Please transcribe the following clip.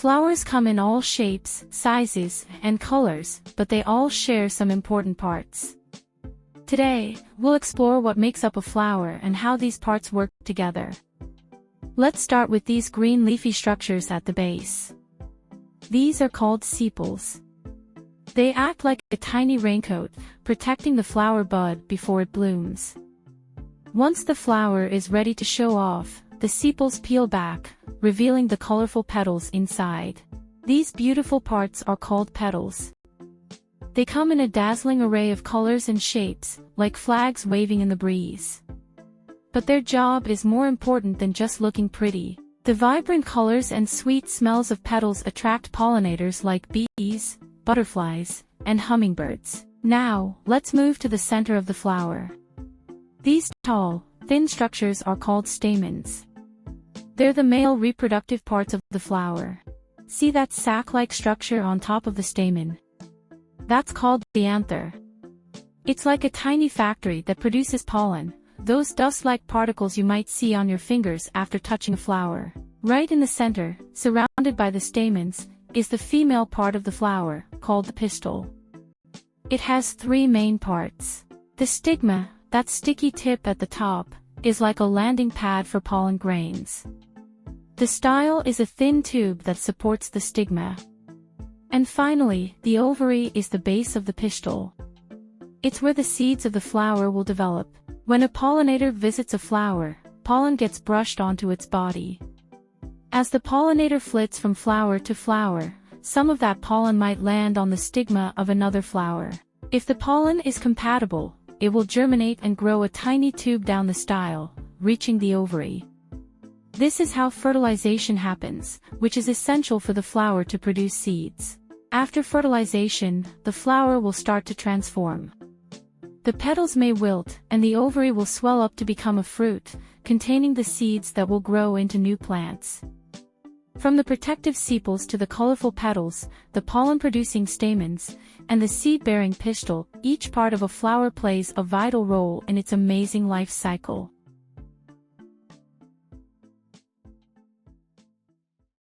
Flowers come in all shapes, sizes, and colors, but they all share some important parts. Today, we'll explore what makes up a flower and how these parts work together. Let's start with these green leafy structures at the base. These are called sepals. They act like a tiny raincoat, protecting the flower bud before it blooms. Once the flower is ready to show off, the sepals peel back, revealing the colorful petals inside. These beautiful parts are called petals. They come in a dazzling array of colors and shapes, like flags waving in the breeze. But their job is more important than just looking pretty. The vibrant colors and sweet smells of petals attract pollinators like bees, butterflies, and hummingbirds. Now, let's move to the center of the flower. These tall, thin structures are called stamens. They're the male reproductive parts of the flower. See that sac-like structure on top of the stamen? That's called the anther. It's like a tiny factory that produces pollen, those dust-like particles you might see on your fingers after touching a flower. Right in the center, surrounded by the stamens, is the female part of the flower, called the pistil. It has three main parts. The stigma, that sticky tip at the top, is like a landing pad for pollen grains. The style is a thin tube that supports the stigma. And finally, the ovary is the base of the pistil. It's where the seeds of the flower will develop. When a pollinator visits a flower, pollen gets brushed onto its body. As the pollinator flits from flower to flower, some of that pollen might land on the stigma of another flower. If the pollen is compatible, it will germinate and grow a tiny tube down the style, reaching the ovary. This is how fertilization happens, which is essential for the flower to produce seeds. After fertilization, the flower will start to transform. The petals may wilt, and the ovary will swell up to become a fruit, containing the seeds that will grow into new plants. From the protective sepals to the colorful petals, the pollen-producing stamens, and the seed-bearing pistil, each part of a flower plays a vital role in its amazing life cycle.